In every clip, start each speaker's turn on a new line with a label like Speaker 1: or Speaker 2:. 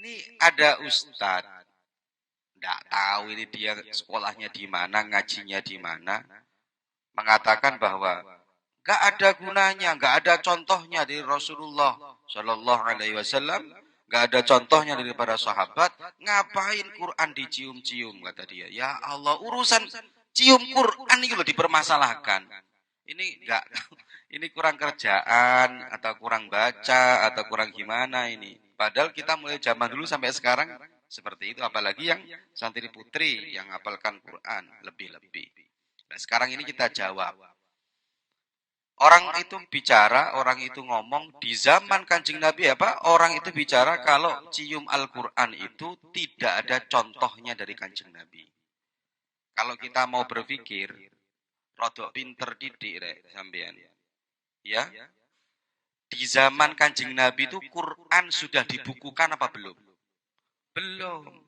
Speaker 1: ini ada ustadz, nggak tahu ini dia sekolahnya di mana, ngajinya di mana, mengatakan bahwa nggak ada gunanya, nggak ada contohnya dari Rasulullah Shallallahu Alaihi Wasallam, nggak ada contohnya dari para sahabat. Ngapain Quran dicium-cium, kata dia. Ya Allah, urusan cium Quran ini loh dipermasalahkan. Ini nggak, ini kurang kerjaan atau kurang baca atau kurang gimana ini. Padahal kita mulai zaman dulu sampai sekarang seperti itu, apalagi yang santri putri yang hafalkan Quran lebih-lebih. Nah, sekarang ini kita jawab. Orang itu bicara, orang itu ngomong di zaman Kanjeng Nabi apa? Orang itu bicara kalau cium Al-Quran itu tidak ada contohnya dari Kanjeng Nabi. Kalau kita mau berpikir, rodok pinter didik rek sampean. Ya. Di zaman Kanjeng Nabi itu Quran sudah dibukukan apa belum? Belum.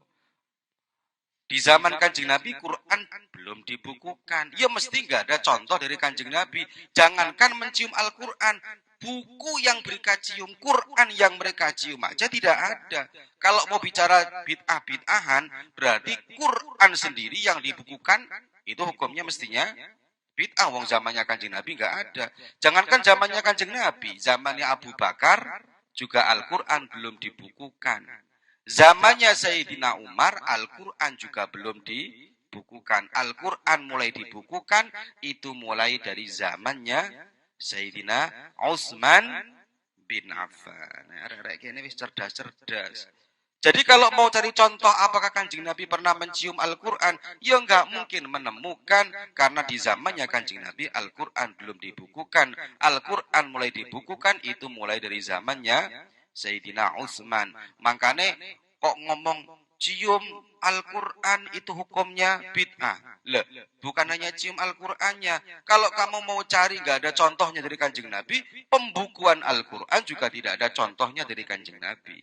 Speaker 1: Di zaman Kanjeng Nabi Quran belum dibukukan. Ya mesti nggak ada contoh dari Kanjeng Nabi. Jangankan mencium Al-Quran, buku yang mereka cium, Quran yang mereka cium aja tidak ada. Kalau mau bicara bid'ah-bid'ahan, berarti Quran sendiri yang dibukukan itu hukumnya mestinya bid'ah. Wong zamannya Kanjeng Nabi nggak ada. Jangankan zamannya Kanjeng Nabi, zamannya Abu Bakar juga Al-Quran belum dibukukan. Zamannya Sayyidina Umar, Al-Quran juga belum dibukukan. Al-Quran mulai dibukukan, itu mulai dari zamannya Sayyidina Utsman bin Affan. Arek-arek ini wis cerdas-cerdas. Jadi kalau mau cari contoh apakah Kanjeng Nabi pernah mencium Al-Quran, ya nggak mungkin menemukan, karena di zamannya Kanjeng Nabi Al-Quran belum dibukukan. Al-Quran mulai dibukukan itu mulai dari zamannya Sayyidina Utsman. Makanya kok ngomong cium Al-Quran itu hukumnya bid'ah. Loh, bukan hanya cium Al-Qurannya. Kalau kamu mau cari nggak ada contohnya dari Kanjeng Nabi, pembukuan Al-Quran juga tidak ada contohnya dari Kanjeng Nabi.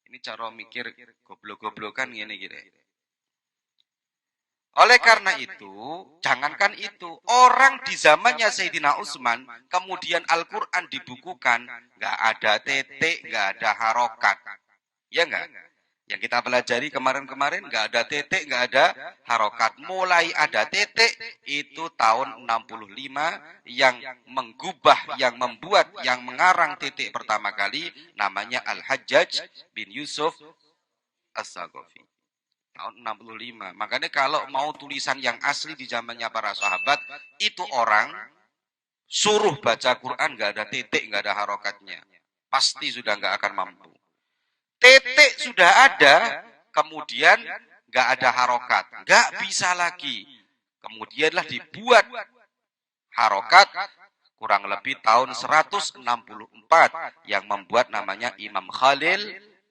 Speaker 1: Ini cara mikir goblok-goblokan gini gitu. Oleh karena itu, jangankan itu, orang di zamannya Sayyidina Utsman, kemudian Al-Quran dibukukan, nggak ada titik, nggak ada harokat. Ya nggak? Yang kita pelajari kemarin-kemarin, nggak ada titik, nggak ada harokat. Mulai ada titik, itu tahun 65, yang menggubah, yang membuat, yang mengarang titik pertama kali, namanya Al-Hajjaj bin Yusuf As-Saqafi. Tahun 65. Makanya kalau mau tulisan yang asli di zamannya para sahabat, itu orang suruh baca Quran nggak ada titik, nggak ada harokatnya. Pasti sudah nggak akan mampu. Titik sudah ada, kemudian nggak ada harokat, nggak bisa lagi. Kemudianlah dibuat harokat kurang lebih tahun 164 yang membuat namanya Imam Khalil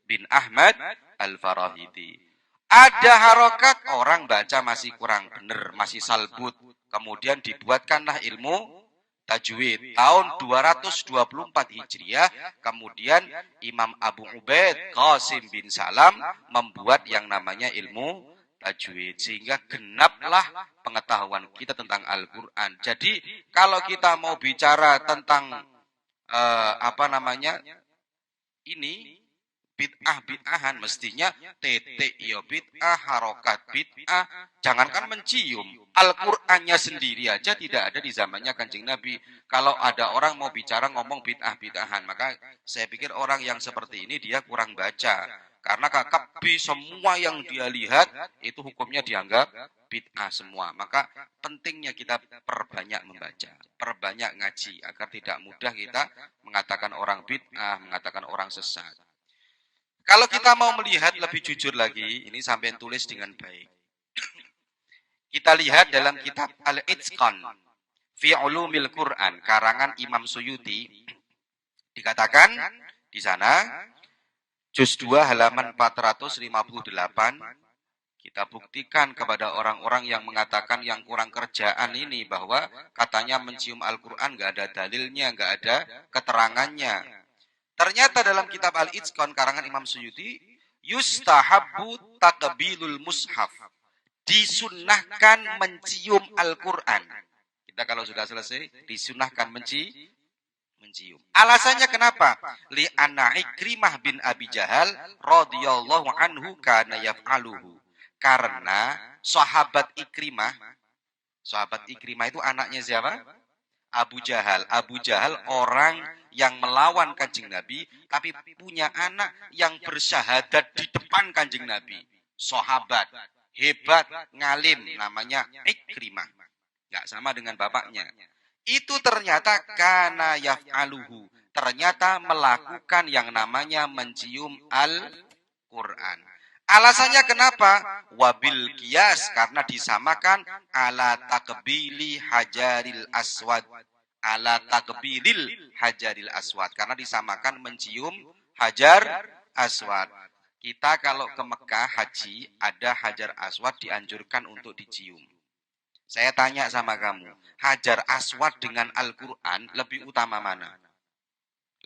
Speaker 1: bin Ahmad Al-Farahidi. Ada harokat, orang baca masih kurang benar, masih salbut. Kemudian dibuatkanlah ilmu tajwid. Tahun 224 Hijriah, kemudian Imam Abu Ubaid Qasim bin Salam membuat yang namanya ilmu tajwid. Sehingga genaplah pengetahuan kita tentang Al-Quran. Jadi kalau kita mau bicara tentang ini bid'ah-bid'ahan, mestinya titik ya bid'ah, harokat bid'ah, jangankan mencium. Al-Qur'annya sendiri aja tidak ada di zamannya Kanjeng Nabi. Kalau ada orang mau bicara ngomong bid'ah-bid'ahan, maka saya pikir orang yang seperti ini dia kurang baca. Karena KKB semua yang dia lihat itu hukumnya dianggap bid'ah semua. Maka pentingnya kita perbanyak membaca, perbanyak ngaji agar tidak mudah kita mengatakan orang bid'ah, mengatakan orang sesat. Kalau kita mau melihat lebih jujur lagi, ini sampai tulis dengan baik. Kita lihat dalam kitab Al-Itqan fi Ulumil Quran karangan Imam Suyuti, dikatakan di sana juz 2 halaman 458, kita buktikan kepada orang-orang yang mengatakan yang kurang kerjaan ini bahwa katanya mencium Al-Quran nggak ada dalilnya, nggak ada keterangannya. Ternyata dalam kitab Al-Itqan karangan Imam Suyuti, yustahabbu taqbilul mushaf. Disunnahkan mencium Al-Quran. Kita kalau sudah selesai, disunnahkan Mencium. Alasannya kenapa? Li anna Ikrimah bin Abi Jahal radhiyallahu anhu kana yaf'aluhu. Karena sahabat Ikrimah itu anaknya siapa? Abu Jahal. Abu Jahal orang yang melawan Kanjeng Nabi, tapi punya anak yang bersyahadat di depan Kanjeng Nabi. Sahabat, hebat, ngalim, namanya Ikrimah. Nggak sama dengan bapaknya. Itu ternyata kana yaf'aluhu. Ternyata melakukan yang namanya mencium Al-Quran. Alasannya kenapa? Wabil qiyas, karena disamakan ala takbili hajaril aswad. Ala takbilil hajaril aswad. Karena disamakan mencium hajar aswad. Kita kalau ke Mekah haji, ada hajar aswad dianjurkan untuk dicium. Saya tanya sama kamu, hajar aswad dengan Al-Quran lebih utama mana?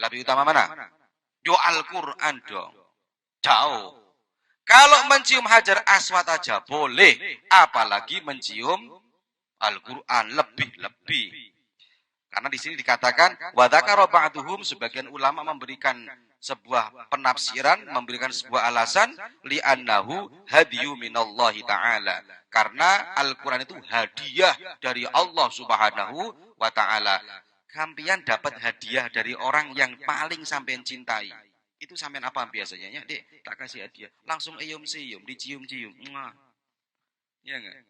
Speaker 1: Lebih utama mana? Yo Al-Quran dong. Jauh. Kalau mencium hajar aswad aja boleh, apalagi mencium Al-Quran lebih-lebih. Karena di sini dikatakan wa dzakara ba'duhum, sebagian ulama memberikan sebuah penafsiran, memberikan sebuah alasan li'annahu hadyu minallahi ta'ala. Karena Al-Quran itu hadiah dari Allah Subhanahu wa ta'ala. Kampian dapat hadiah dari orang yang paling sampean cintai. Itu sampean apa biasanya? Ya, Dek, tak kasih hadiah. Langsung eyum-siyum, dicium-cium. Ya enggak?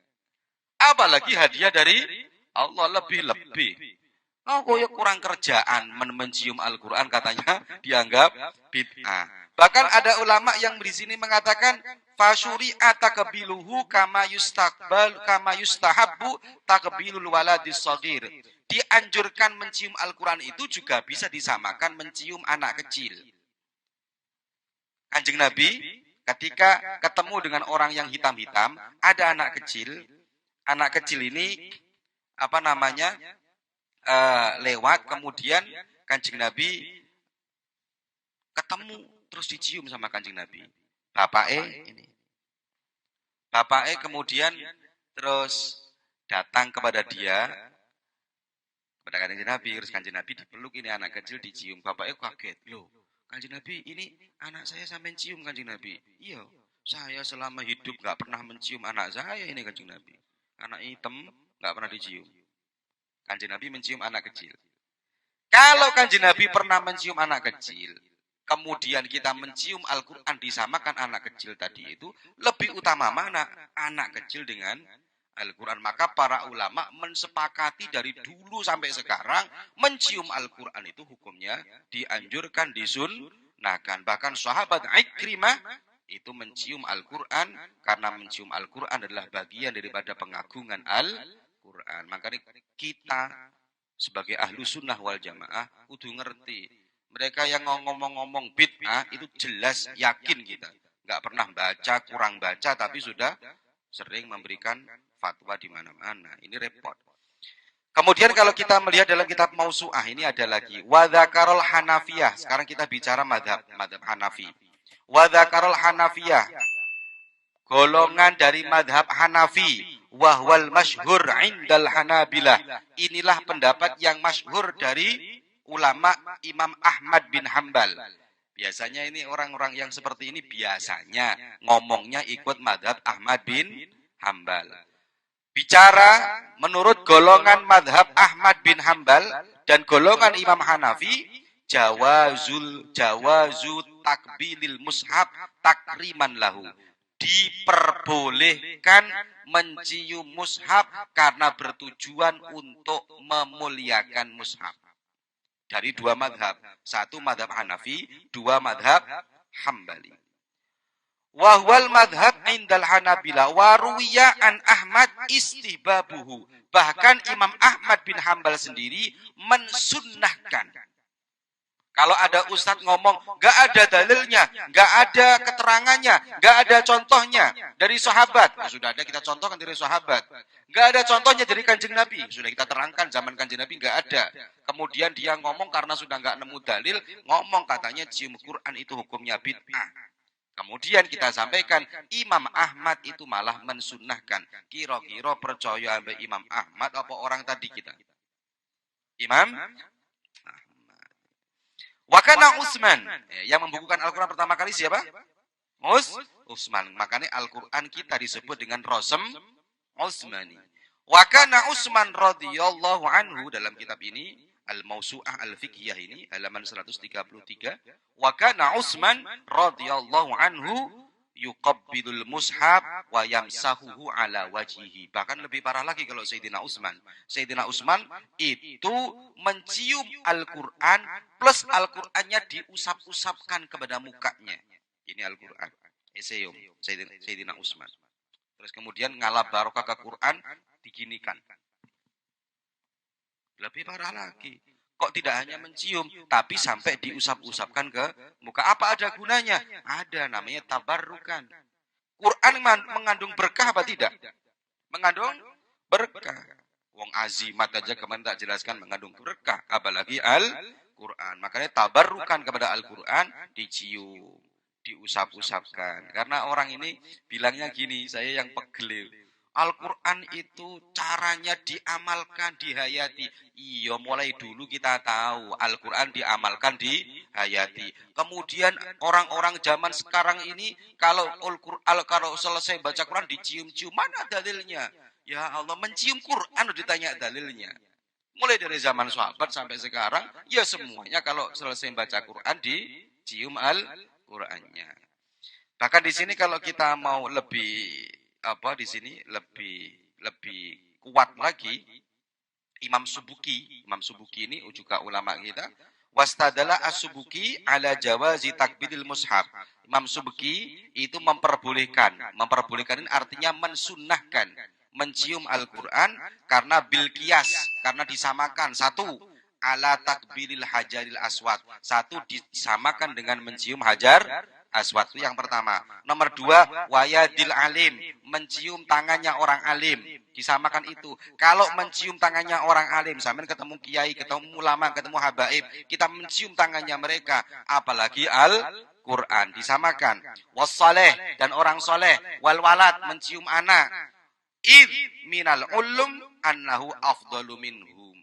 Speaker 1: Apalagi hadiah dari Allah lebih-lebih. Oh, ya kurang kerjaan mencium Al-Quran, katanya dianggap bid'ah. Bahkan ada ulama yang di sini mengatakan fasyuri'a takbiluhu kama yustahabbu takbilul waladis shaghir. Dianjurkan mencium Al-Quran itu juga bisa disamakan mencium anak kecil. Kanjeng Nabi ketika ketemu dengan orang yang hitam-hitam, ada anak kecil. Anak kecil ini apa namanya? Lewat, kemudian Kanjeng Nabi ketemu terus dicium sama Kanjeng Nabi. Bapaknya kemudian terus datang kepada dia, kepada Kanjeng Nabi, terus Kanjeng Nabi dipeluk, ini anak kecil dicium. Bapaknya kaget, loh Kanjeng Nabi ini anak saya sampai cium Kanjeng Nabi. Iya, saya selama hidup nggak pernah mencium anak saya ini Kanjeng Nabi. Anak hitam nggak pernah dicium. Kanjeng Nabi mencium anak kecil. Kalau Kanjeng Nabi pernah mencium anak kecil, kemudian kita mencium Al-Quran disamakan anak kecil tadi itu, lebih utama mana? Anak kecil dengan Al-Quran. Maka para ulama mensepakati dari dulu sampai sekarang, mencium Al-Quran itu hukumnya dianjurkan, disunnahkan. Bahkan sahabat Ikrimah itu mencium Al-Quran, karena mencium Al-Quran adalah bagian daripada pengagungan Al-Quran. Makanya kita sebagai ahlu sunnah wal jamaah kudu ngerti. Mereka yang ngomong-ngomong bid'ah itu jelas yakin kita. Nggak pernah baca, kurang baca, tapi sudah sering memberikan fatwa di mana-mana. Ini repot. Kemudian kalau kita melihat dalam kitab Mausu'ah, ini ada lagi. Wa dzakarul Hanafiyah. Sekarang kita bicara madhab Hanafi. Wa dzakarul Hanafiyah. Golongan dari madhab Hanafi. Wahwal masyhur indal Hanabilah. Inilah pendapat yang masyhur dari ulama Imam Ahmad bin Hambal. Biasanya ini orang-orang yang seperti ini biasanya ngomongnya ikut madhab Ahmad bin Hambal. Bicara menurut golongan madhab Ahmad bin Hambal dan golongan Imam Hanafi, jawazu takbilil mushaf takriman lahu. Diperbolehkan mencium mushaf karena bertujuan untuk memuliakan mushaf. Dari dua madhab. Satu madhab Hanafi, dua madhab Hambali. Wahwal madhab indal Hanabila waruwiya an Ahmad istihbabuhu. Bahkan Imam Ahmad bin Hambal sendiri mensunnahkan. Kalau ada ustadz ngomong, gak ada dalilnya, gak ada keterangannya, gak ada contohnya dari sahabat. Ya, sudah ada kita contohkan dari sahabat. Gak ada contohnya dari Kanjeng Nabi. Sudah kita terangkan zaman Kanjeng Nabi gak ada. Kemudian dia ngomong karena sudah gak nemu dalil, ngomong katanya cium Quran itu hukumnya bid'ah. Kemudian kita sampaikan Imam Ahmad itu malah mensunnahkan. Kira-kira percaya sampai Imam Ahmad apa orang tadi kita? Imam Ahmad. Wa kana Utsman. Yang membukukan Al-Quran pertama kali siapa? Utsman. Makanya Al-Quran kita disebut dengan Rasm Utsmani. Wa kana Utsman radhiyallahu anhu, dalam kitab ini Al-Mausu'ah Al-Fiqhiyah ini halaman 133. Wa kana Utsman radhiyallahu anhu yuqabbidul mushaf wa yamsahuhu ala wajhihi. Bahkan lebih parah lagi kalau Sayyidina Utsman. Sayyidina Utsman itu mencium Al-Quran plus Al-Qurannya diusap-usapkan kepada mukanya. Ini Al-Quran. Eseum Sayyidina Utsman. Terus kemudian ngalap barokah ke Quran diginikan. Lebih parah lagi. Kok tidak hanya mencium, tapi sampai diusap-usapkan ke muka. Apa ada gunanya? Ada, namanya tabarrukan. Quran mengandung berkah apa tidak? Mengandung berkah. Wong azimat aja kemarin tak jelaskan mengandung berkah. Apalagi Al-Quran. Makanya tabarrukan kepada Al-Quran dicium, diusap-usapkan. Karena orang ini bilangnya gini, saya yang pegel. Al-Quran itu caranya diamalkan, dihayati. Iya, mulai dulu kita tahu Al-Quran diamalkan, dihayati. Kemudian orang-orang zaman sekarang ini kalau selesai baca Quran dicium-cium, mana dalilnya? Ya Allah, mencium Quran ditanya dalilnya. Mulai dari zaman sahabat sampai sekarang, ya semuanya kalau selesai baca Quran dicium Al-Qurannya. Bahkan di sini kalau kita mau lebih di sini lebih kuat lagi, Imam Subuki ini juga ulama kita, wastadala as-Subuki ala jawazi takbidil mushaf. Imam Subuki itu memperbolehkan ini artinya mensunnahkan mencium Al-Quran karena bil qiyas, karena disamakan. Satu, ala takbiril hajaril aswad. Satu, disamakan dengan mencium hajar aswad, itu yang pertama. Nomor dua, wayadil alim, mencium tangannya orang alim, disamakan itu. Kalau mencium tangannya orang alim, sampai ketemu kiai, ketemu ulama, ketemu habaib, kita mencium tangannya mereka, apalagi Al-Quran, disamakan. Wassaleh, dan orang soleh, wal walad, mencium anak. Id minal ulum annahu afdalu minhum.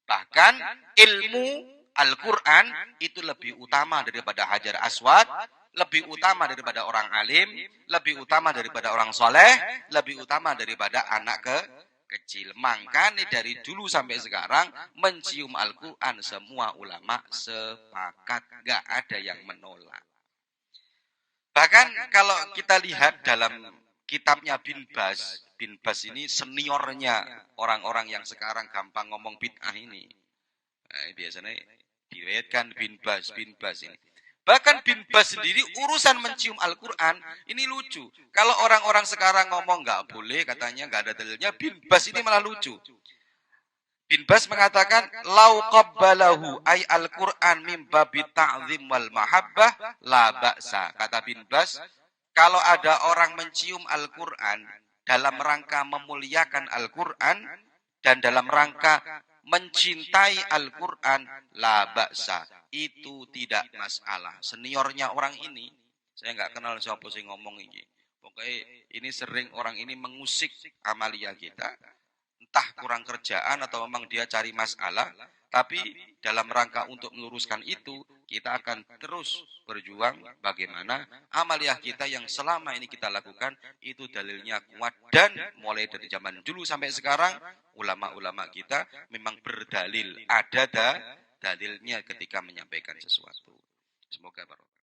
Speaker 1: Bahkan ilmu Al-Quran itu lebih utama daripada hajar aswad, lebih utama daripada orang alim, lebih utama daripada orang soleh, lebih utama daripada anak kecil. Makanya dari dulu sampai sekarang mencium Al-Quran semua ulama sepakat, gak ada yang menolak. Bahkan kalau kita lihat dalam kitabnya Bin Baz ini seniornya orang-orang yang sekarang gampang ngomong bid'ah ini. Nah, biasanya diriwayatkan Bin Baz ini. Bahkan Bin Baz sendiri urusan mencium Al-Quran ini lucu. Kalau orang-orang sekarang ngomong nggak boleh, katanya nggak ada dalilnya, Bin Baz ini malah lucu. Bin Baz mengatakan, lau qabbalahu ay Al-Quran min babi ta'zim wal mahabbah la ba'sa. Kata Bin Baz, kalau ada orang mencium Al-Quran dalam rangka memuliakan Al-Quran dan dalam rangka mencintai Al-Quran, la ba'sa, itu tidak masalah. Seniornya orang ini, saya nggak kenal siapa sih ngomong ini. Pokoknya ini sering orang ini mengusik amalia kita, entah kurang kerjaan atau memang dia cari masalah. Tapi dalam rangka untuk meluruskan itu, kita akan terus berjuang bagaimana amaliah kita yang selama ini kita lakukan itu dalilnya kuat. Dan mulai dari zaman dulu sampai sekarang, ulama-ulama kita memang berdalil. Ada dalilnya ketika menyampaikan sesuatu. Semoga barokah.